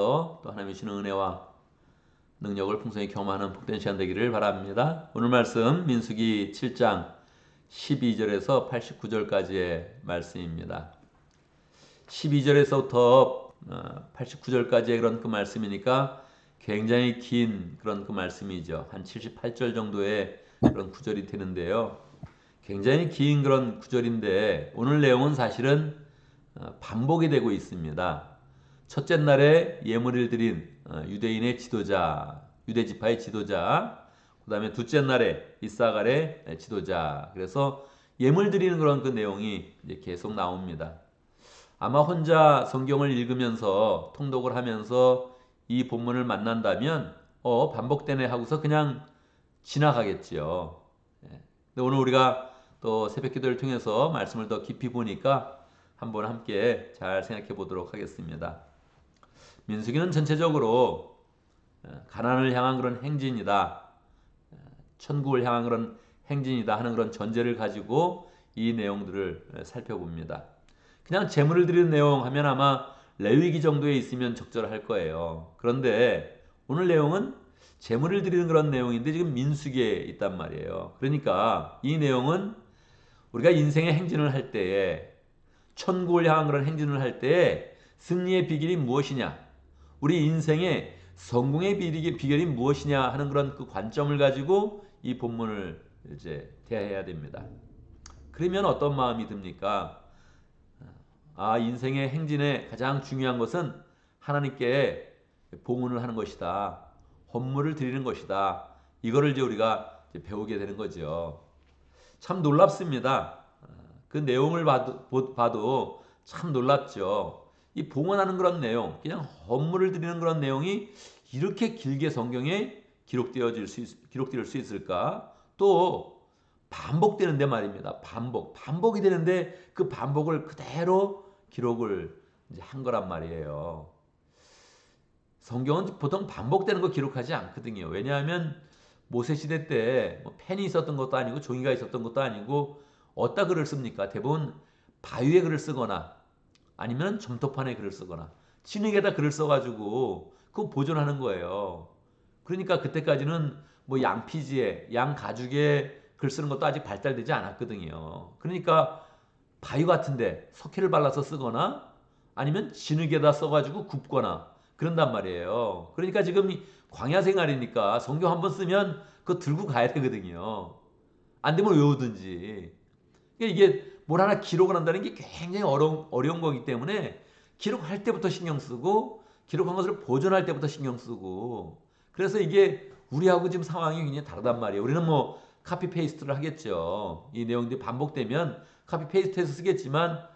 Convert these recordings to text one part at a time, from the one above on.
또 하나님의 주시는 은혜와 능력을 풍성히 경험하는 복된 시간 되기를 바랍니다. 오늘 말씀 민수기 7장 12절에서 89절까지의 말씀입니다. 12절에서부터 89절까지의 그런 그 말씀이니까 굉장히 긴 그런 그 말씀이죠. 한 78절 정도의 그런 구절이 되는데요. 굉장히 긴 그런 구절인데 오늘 내용은 사실은 반복이 되고 있습니다. 첫째 날에 예물을 드린 유대인의 지도자, 유대 지파의 지도자, 그 다음에 둘째 날에 이사갈의 지도자. 그래서 예물 드리는 그런 그 내용이 이제 계속 나옵니다. 아마 혼자 성경을 읽으면서 통독을 하면서 이 본문을 만난다면 반복되네 하고서 그냥 지나가겠지요. 근데 오늘 우리가 또 새벽기도를 통해서 말씀을 더 깊이 보니까 한번 함께 잘 생각해 보도록 하겠습니다. 민수기는 전체적으로 가나안을 향한 그런 행진이다, 천국을 향한 그런 행진이다 하는 그런 전제를 가지고 이 내용들을 살펴봅니다. 그냥 제물을 드리는 내용 하면 아마 레위기 정도에 있으면 적절할 거예요. 그런데 오늘 내용은 제물을 드리는 그런 내용인데 지금 민수기에 있단 말이에요. 그러니까 이 내용은 우리가 인생의 행진을 할 때에 천국을 향한 그런 행진을 할 때에 승리의 비결이 무엇이냐, 우리 인생의 성공의 비결이 무엇이냐 하는 그런 그 관점을 가지고 이 본문을 이제 대해야 됩니다. 그러면 어떤 마음이 듭니까? 인생의 행진의 가장 중요한 것은 하나님께 봉헌을 하는 것이다. 헌물을 드리는 것이다. 이거를 이제 우리가 이제 배우게 되는 거죠. 참 놀랍습니다. 그 내용을 봐도 참 놀랍죠. 이 봉헌하는 그런 내용, 그냥 헌물을 드리는 그런 내용이 이렇게 길게 성경에 기록될 수 있을까? 또 반복되는데 말입니다. 반복이 되는데 그 반복을 그대로 기록을 이제 한 거란 말이에요. 성경은 보통 반복되는 거 기록하지 않거든요. 왜냐하면 모세 시대 때뭐 펜이 있었던 것도 아니고 종이가 있었던 것도 아니고 어디다 글을 씁니까? 대부분 바위에 글을 쓰거나 아니면 점토판에 글을 쓰거나 진흙에다 글을 써가지고 그거 보존하는 거예요. 그러니까 그때까지는 뭐 양피지에 양가죽에 글 쓰는 것도 아직 발달되지 않았거든요. 그러니까 바위 같은데 석회를 발라서 쓰거나 아니면 진흙에다 써가지고 굽거나 그런단 말이에요. 그러니까 지금 광야 생활이니까 성경 한번 쓰면 그거 들고 가야 되거든요. 안 되면 외우든지. 그러니까 이게 뭘 하나 기록을 한다는 게 굉장히 어려운 거기 때문에 기록할 때부터 신경 쓰고 기록한 것을 보존할 때부터 신경 쓰고 그래서 이게 우리하고 지금 상황이 굉장히 다르단 말이에요. 우리는 뭐 카피 페이스트를 하겠죠. 이 내용들이 반복되면 카피 페이스트해서 쓰겠지만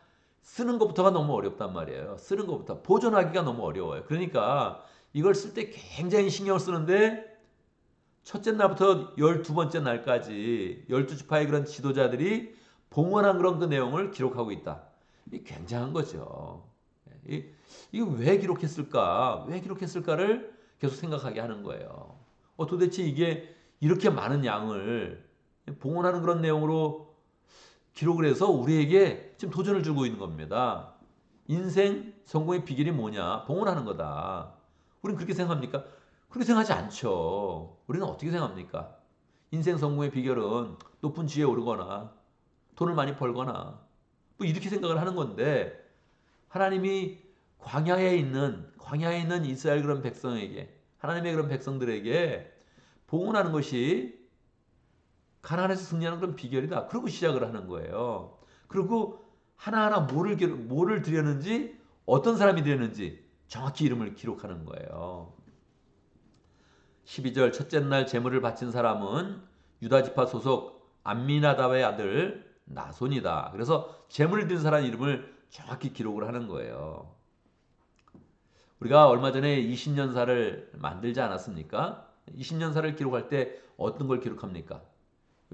쓰는 것부터가 너무 어렵단 말이에요. 쓰는 것부터 보존하기가 너무 어려워요. 그러니까 이걸 쓸 때 굉장히 신경을 쓰는데 첫째 날부터 12번째 날까지 12지파의 그런 지도자들이 봉헌한 그런 그 내용을 기록하고 있다. 이 굉장한 거죠. 이거 왜 기록했을까? 왜 기록했을까를 계속 생각하게 하는 거예요. 도대체 이게 이렇게 많은 양을 봉헌하는 그런 내용으로 기록을 해서 우리에게 지금 도전을 주고 있는 겁니다. 인생 성공의 비결이 뭐냐? 봉헌하는 거다. 우리는 그렇게 생각합니까? 그렇게 생각하지 않죠. 우리는 어떻게 생각합니까? 인생 성공의 비결은 높은 지위에 오르거나 돈을 많이 벌거나 뭐 이렇게 생각을 하는 건데 하나님이 광야에 있는 이스라엘 그런 백성에게 하나님의 그런 백성들에게 봉헌하는 것이 가나안에서 승리하는 그런 비결이다. 그러고 시작을 하는 거예요. 그리고 하나하나 뭐를 드렸는지 어떤 사람이 드렸는지 정확히 이름을 기록하는 거예요. 12절 첫째 날 제물을 바친 사람은 유다 지파 소속 암미나답의 아들 나손이다. 그래서 제물을 드린 사람 이름을 정확히 기록을 하는 거예요. 우리가 얼마 전에 20년사를 만들지 않았습니까? 20년사를 기록할 때 어떤 걸 기록합니까?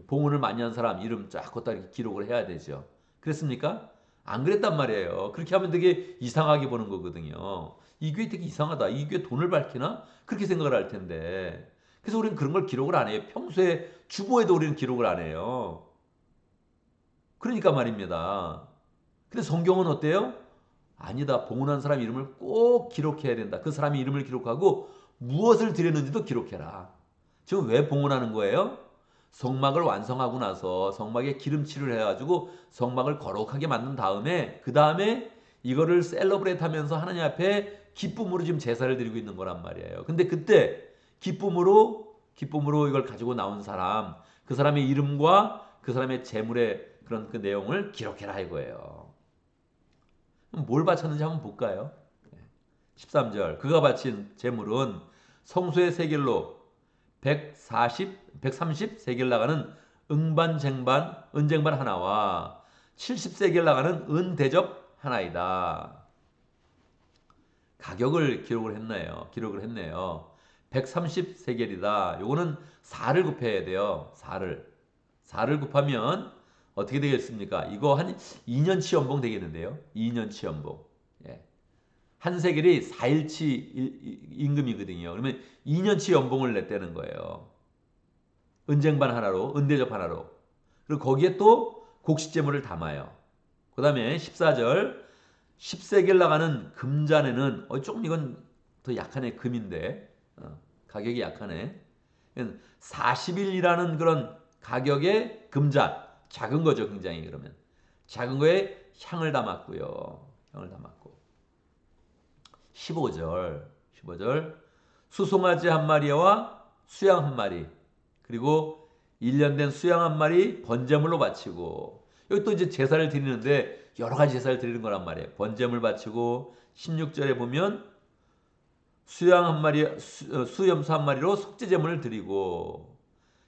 봉헌을 많이 한 사람 이름 쫙 걷다 이렇게 기록을 해야 되죠. 그랬습니까? 안 그랬단 말이에요. 그렇게 하면 되게 이상하게 보는 거거든요. 이 교회 되게 이상하다. 이 교회 돈을 밝히나? 그렇게 생각을 할 텐데. 그래서 우리는 그런 걸 기록을 안 해요. 평소에 주보에도 우리는 기록을 안 해요. 그러니까 말입니다. 근데 성경은 어때요? 아니다. 봉헌한 사람 이름을 꼭 기록해야 된다. 그 사람의 이름을 기록하고 무엇을 드렸는지도 기록해라. 지금 왜 봉헌하는 거예요? 성막을 완성하고 나서 성막에 기름칠을 해가지고 성막을 거룩하게 만든 다음에 그 다음에 이거를 셀러브레이트 하면서 하나님 앞에 기쁨으로 지금 제사를 드리고 있는 거란 말이에요. 근데 그때 기쁨으로 이걸 가지고 나온 사람, 그 사람의 이름과 그 사람의 재물의 그런 그 내용을 기록해라 이거예요. 뭘 바쳤는지 한번 볼까요? 13절. 그가 바친 재물은 성소의 세겔로 130 세겔 나가는 은쟁반 하나와 70 세겔 나가는 은대접 하나이다. 가격을 기록을 했네요. 130 세겔이다. 요거는 4를 곱해야 돼요. 4를 곱하면 어떻게 되겠습니까? 이거 한 2년치 연봉 되겠는데요. 2년치 연봉. 예. 한 세겔이 4일치 임금이거든요. 그러면 2년치 연봉을 냈다는 거예요. 은쟁반 하나로, 은대접 하나로. 그리고 거기에 또 곡식제물을 담아요. 그 다음에 14절 10세겔 나가는 금잔에는 조금 이건 더 약하네. 금인데 가격이 약하네. 40일이라는 그런 가격의 금잔, 작은 거죠. 굉장히. 그러면 작은 거에 향을 담았고요. 15절 수송아지 한 마리와 수양 한 마리, 그리고 1년 된 수양 한 마리 번제물로 바치고, 여기 또 이제 제사를 드리는데 여러 가지 제사를 드리는 거란 말이에요. 번제물 바치고 16절에 보면 수양 한 마리, 수염소 한 마리로 속죄제물을 드리고,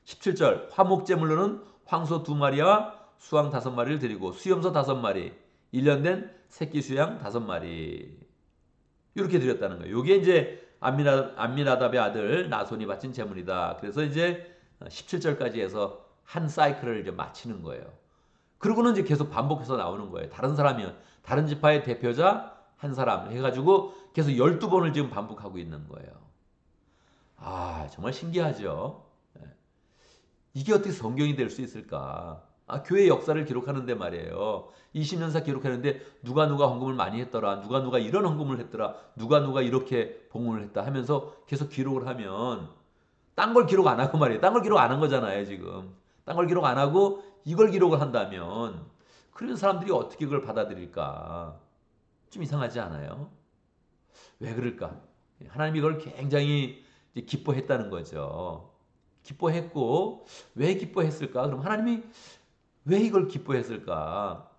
17절 화목제물로는 황소 2마리와 수양 5마리를 드리고 수염소 5마리, 1년 된 새끼 수양 5마리 이렇게 드렸다는 거예요. 이게 이제 암미나답의 아들 나손이 바친 제물이다. 그래서 이제 17절까지 해서 한 사이클을 이제 마치는 거예요. 그러고는 이제 계속 반복해서 나오는 거예요. 다른 사람이면 다른 지파의 대표자 한 사람 해가지고 계속 12번을 지금 반복하고 있는 거예요. 아, 정말 신기하죠. 이게 어떻게 성경이 될 수 있을까? 교회 역사를 기록하는데 말이에요. 20년사 기록하는데 누가 헌금을 많이 했더라. 누가 이런 헌금을 했더라. 누가 이렇게 봉헌을 했다 하면서 계속 기록을 하면 딴 걸 기록 안 하고 말이에요. 딴 걸 기록 안 한 거잖아요, 지금. 딴 걸 기록 안 하고 이걸 기록을 한다면 그런 사람들이 어떻게 그걸 받아들일까? 좀 이상하지 않아요? 왜 그럴까? 하나님이 이걸 굉장히 기뻐했다는 거죠. 기뻐했고 왜 기뻐했을까? 그럼 하나님이 왜 이걸 기뻐했을까?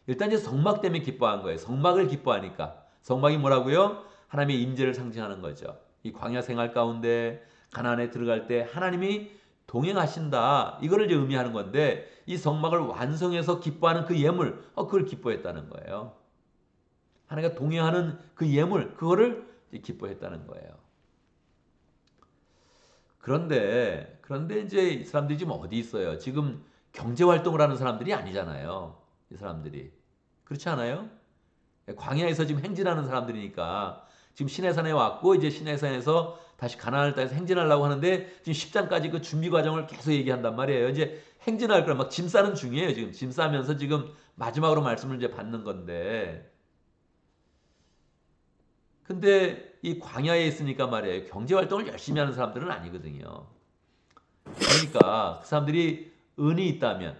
일단 이제 성막 때문에 기뻐한 거예요. 성막을 기뻐하니까. 성막이 뭐라고요? 하나님의 임재를 상징하는 거죠. 이 광야 생활 가운데 가나안에 들어갈 때 하나님이 동행하신다. 이거를 이제 의미하는 건데 이 성막을 완성해서 기뻐하는 그 예물, 그걸 기뻐했다는 거예요. 하나님과 동행하는 그 예물, 그거를 기뻐했다는 거예요. 그런데 이제 이 사람들이 지금 어디 있어요? 지금 경제 활동을 하는 사람들이 아니잖아요. 이 사람들이. 그렇지 않아요? 광야에서 지금 행진하는 사람들이니까 지금 시내산에 왔고 이제 시내산에서 다시 가나안을 따라서 행진하려고 하는데 지금 10장까지 그 준비 과정을 계속 얘기한단 말이에요. 이제 행진할 걸 막 짐 싸는 중이에요. 지금 짐 싸면서 지금 마지막으로 말씀을 이제 받는 건데. 근데 이 광야에 있으니까 말이에요. 경제 활동을 열심히 하는 사람들은 아니거든요. 그러니까 그 사람들이 은이 있다면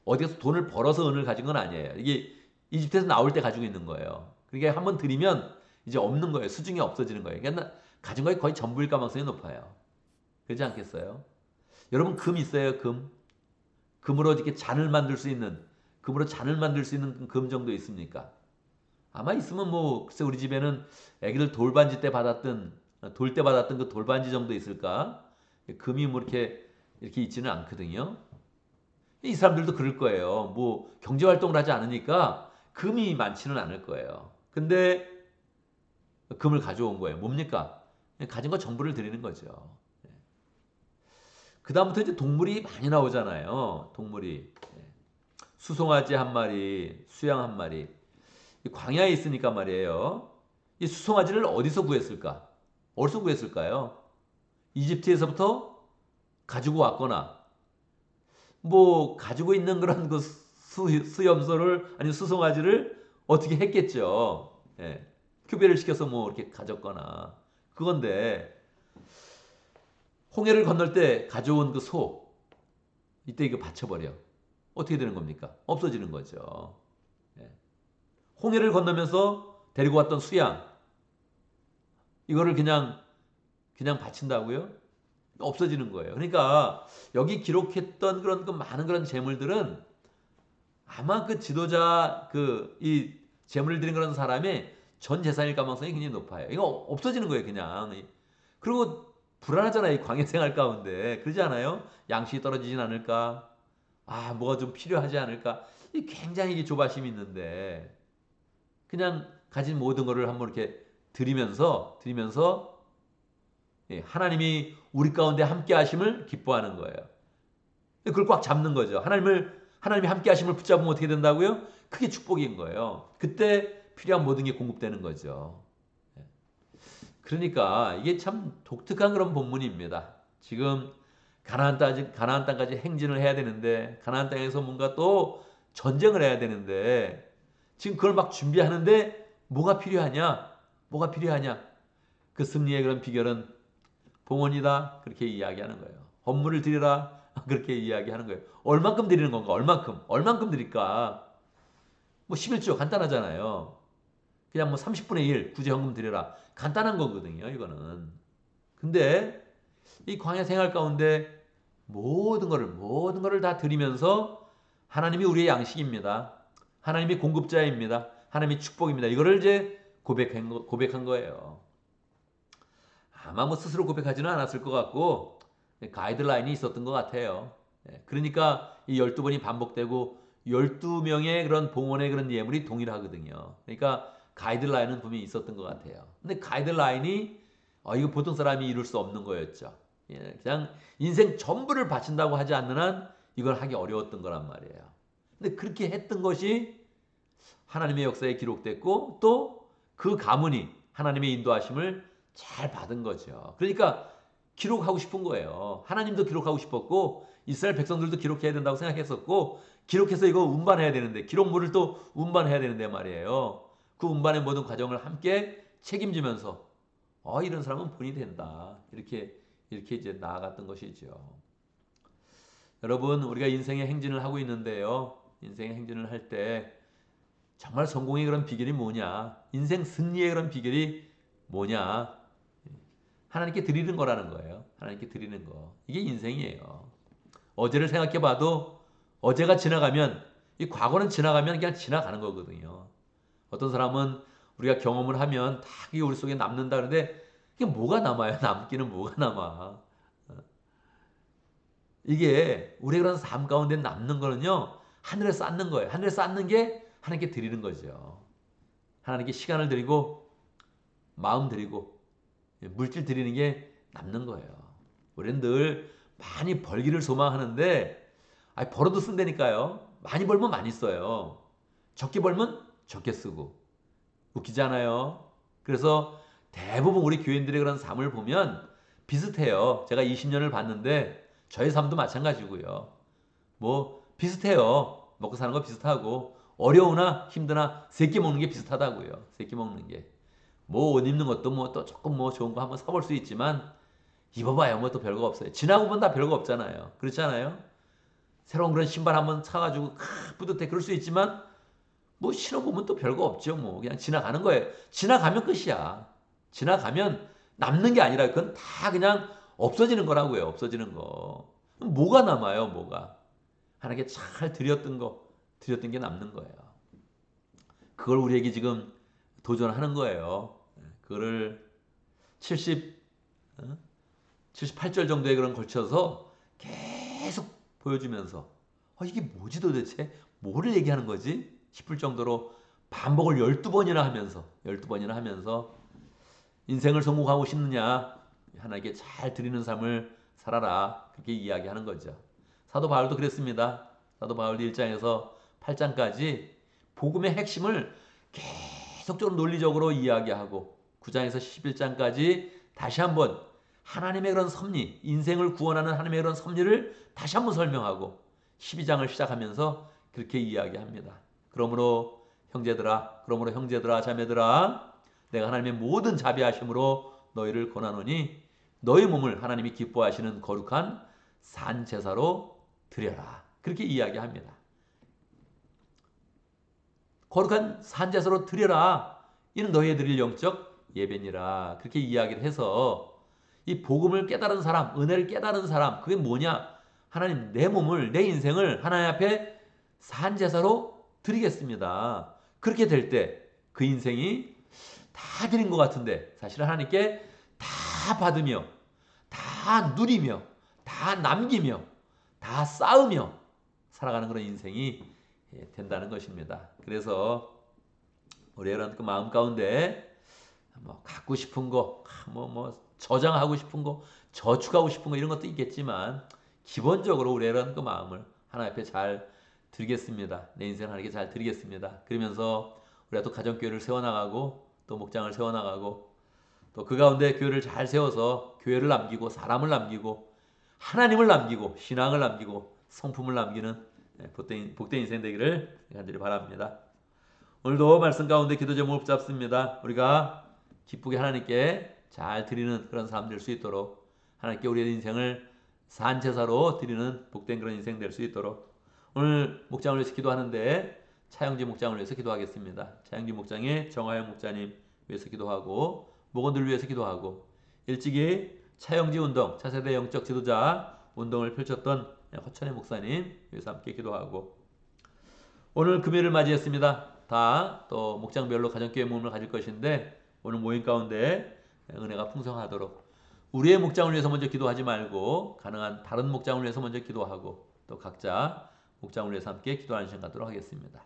어디서 돈을 벌어서 은을 가진 건 아니에요. 이게 이집트에서 나올 때 가지고 있는 거예요. 그러니까 한번 드리면 이제 없는 거예요. 수중에 없어지는 거예요. 그러니까 가진 거에 거의 전부일 가능성이 높아요. 그렇지 않겠어요? 여러분 금 있어요? 금으로 이렇게 금으로 잔을 만들 수 있는 금 정도 있습니까? 아마 있으면 뭐 글쎄 우리 집에는 애기들 돌반지 때 받았던 그 돌반지 정도 있을까? 금이 뭐 이렇게 있지는 않거든요. 이 사람들도 그럴 거예요. 뭐 경제 활동을 하지 않으니까 금이 많지는 않을 거예요. 근데 금을 가져온 거예요. 뭡니까? 가진 거 전부를 드리는 거죠. 그 다음부터 이제 동물이 많이 나오잖아요. 동물이 수송아지 한 마리, 수양 한 마리. 이 광야에 있으니까 말이에요. 이 수송아지를 어디서 구했을까? 어디서 구했을까요? 이집트에서부터 가지고 왔거나 뭐 가지고 있는 그런 그 수염소를 아니 수송아지를 어떻게 했겠죠. 예. 교배를 시켜서 뭐 이렇게 가졌거나 그건데 홍해를 건널 때 가져온 그 소 이때 이거 바쳐버려. 어떻게 되는 겁니까? 없어지는 거죠. 예. 홍해를 건너면서 데리고 왔던 수양 이거를 그냥 바친다고요? 없어지는 거예요. 그러니까 여기 기록했던 그런 그 많은 그런 재물들은 아마 그 지도자 그 이 재물을 드린 그런 사람의 전 재산일 가능성이 굉장히 높아요. 이거 없어지는 거예요, 그냥. 그리고 불안하잖아요, 이 광야 생활 가운데. 그러지 않아요? 양식이 떨어지진 않을까? 아, 뭐가 좀 필요하지 않을까? 이 굉장히 이게 조바심이 있는데 그냥 가진 모든 거를 한번 이렇게 드리면서 예, 하나님이 우리 가운데 함께 하심을 기뻐하는 거예요. 그걸 꽉 잡는 거죠. 하나님이 함께 하심을 붙잡으면 어떻게 된다고요? 그게 축복인 거예요. 그때 필요한 모든 게 공급되는 거죠. 예. 그러니까 이게 참 독특한 그런 본문입니다. 지금 가나안 땅까지 행진을 해야 되는데 가나안 땅에서 뭔가 또 전쟁을 해야 되는데 지금 그걸 막 준비하는데 뭐가 필요하냐? 뭐가 필요하냐? 그 승리의 그런 비결은 봉헌이다. 그렇게 이야기하는 거예요. 헌물을 드리라. 그렇게 이야기하는 거예요. 얼만큼 드리는 건가? 얼만큼 드릴까? 뭐 11조 간단하잖아요. 그냥 뭐 30분의 1 구제헌금 드려라. 간단한 거거든요, 이거는. 근데 이 광야 생활 가운데 모든 거를 다 드리면서 하나님이 우리의 양식입니다. 하나님이 공급자입니다. 하나님이 축복입니다. 이거를 이제 고백한 거예요. 아마 뭐 스스로 고백하지는 않았을 것 같고 가이드라인이 있었던 것 같아요. 그러니까 이 12번이 반복되고 12명의 그런 봉헌의 그런 예물이 동일하거든요. 그러니까 가이드라인은 분명히 있었던 것 같아요. 근데 가이드라인이 이거 보통 사람이 이룰 수 없는 거였죠. 그냥 인생 전부를 바친다고 하지 않는 한 이걸 하기 어려웠던 거란 말이에요. 근데 그렇게 했던 것이 하나님의 역사에 기록됐고 또 그 가문이 하나님의 인도하심을 잘 받은 거죠. 그러니까 기록하고 싶은 거예요. 하나님도 기록하고 싶었고 이스라엘 백성들도 기록해야 된다고 생각했었고 기록해서 이거 운반해야 되는데 기록물을 또 운반해야 되는데 말이에요. 그 운반의 모든 과정을 함께 책임지면서 이런 사람은 본이 된다. 이렇게 이제 나아갔던 것이죠. 여러분 우리가 인생의 행진을 하고 있는데요. 인생의 행진을 할 때 정말 성공의 그런 비결이 뭐냐? 인생 승리의 그런 비결이 뭐냐? 하나님께 드리는 거라는 거예요. 하나님께 드리는 거. 이게 인생이에요. 어제를 생각해 봐도 어제가 지나가면 이 과거는 지나가면 그냥 지나가는 거거든요. 어떤 사람은 우리가 경험을 하면 다 이게 우리 속에 남는다 그러는데 이게 뭐가 남아요? 남기는 뭐가 남아? 이게 우리의 그런 삶 가운데 남는 거는요. 하늘에 쌓는 거예요. 하늘에 쌓는 게 하나님께 드리는 거죠. 하나님께 시간을 드리고 마음 드리고 물질 드리는 게 남는 거예요. 우리는 늘 많이 벌기를 소망하는데 벌어도 쓴다니까요. 많이 벌면 많이 써요. 적게 벌면 적게 쓰고 웃기지 않아요? 그래서 대부분 우리 교인들의 그런 삶을 보면 비슷해요. 제가 20년을 봤는데 저의 삶도 마찬가지고요. 뭐 비슷해요. 먹고 사는 거 비슷하고 어려우나 힘드나 세끼 먹는 게 비슷하다고요. 세끼 먹는 게. 뭐 옷 입는 것도 뭐 또 조금 뭐 좋은 거 한번 사볼 수 있지만 입어봐야 뭐 또 별거 없어요. 지나고 보면 다 별거 없잖아요. 그렇지 않아요? 새로운 그런 신발 한번 사가지고 뿌듯해 그럴 수 있지만 뭐 신어보면 또 별거 없죠. 뭐 그냥 지나가는 거예요. 지나가면 끝이야. 지나가면 남는 게 아니라 그건 다 그냥 없어지는 거라고요. 없어지는 거. 뭐가 남아요? 뭐가? 하나님께 잘 드렸던 게 남는 거예요. 그걸 우리에게 지금 도전하는 거예요. 그거를 78절 정도의 그런 걸쳐서 계속 보여주면서 이게 뭐지 도대체? 뭐를 얘기하는 거지? 싶을 정도로 반복을 12번이나 하면서 인생을 성공하고 싶느냐? 하나님께 잘 드리는 삶을 살아라. 그렇게 이야기하는 거죠. 사도 바울도 그랬습니다. 사도 바울도 1장에서 8장까지 복음의 핵심을 계속적으로 논리적으로 이야기하고 9장에서 11장까지 다시 한번 하나님의 그런 섭리, 인생을 구원하는 하나님의 그런 섭리를 다시 한번 설명하고 12장을 시작하면서 그렇게 이야기합니다. 그러므로 형제들아, 그러므로 형제들아, 자매들아, 내가 하나님의 모든 자비하심으로 너희를 권하노니 너희 몸을 하나님이 기뻐하시는 거룩한 산 제사로 드려라. 그렇게 이야기합니다. 거룩한 산 제사로 드려라. 이는 너희의 드릴 영적 예배니라. 그렇게 이야기를 해서 이 복음을 깨달은 사람, 은혜를 깨달은 사람, 그게 뭐냐? 하나님 내 몸을, 내 인생을 하나님 앞에 산 제사로 드리겠습니다. 그렇게 될 때 그 인생이 다 드린 것 같은데 사실 하나님께 다 받으며 다 누리며 다 남기며 다 쌓으며 살아가는 그런 인생이 된다는 것입니다. 그래서 우리 여러분 그 마음 가운데 뭐 갖고 싶은 거, 저장하고 싶은 거, 저축하고 싶은 거 이런 것도 있겠지만 기본적으로 우리 여러분 그 마음을 하나님 앞에 잘 드리겠습니다. 내 인생을 하나님께 잘 드리겠습니다. 그러면서 우리가 또 가정교회를 세워나가고 또 목장을 세워나가고 또 그 가운데 교회를 잘 세워서 교회를 남기고 사람을 남기고 하나님을 남기고 신앙을 남기고 성품을 남기는 복된 인생 되기를 간절히 바랍니다. 오늘도 말씀 가운데 기도 제목을 붙잡습니다. 우리가 기쁘게 하나님께 잘 드리는 그런 사람 될 수 있도록 하나님께 우리의 인생을 산 제사로 드리는 복된 그런 인생 될 수 있도록 오늘 목장을 위해서 기도하는데 차영지 목장을 위해서 기도하겠습니다. 차영지 목장의 정하영 목자님 위해서 기도하고 목원들 위해서 기도하고 일찍이 차영지 운동 차세대 영적 지도자 운동을 펼쳤던 허천의 목사님 위해서 함께 기도하고 오늘 금요일을 맞이했습니다. 다 또 목장별로 가정교회 모임을 가질 것인데 오늘 모임 가운데 은혜가 풍성하도록 우리의 목장을 위해서 먼저 기도하지 말고 가능한 다른 목장을 위해서 먼저 기도하고 또 각자 목장을 위해서 함께 기도하는 시간 갖도록 하겠습니다.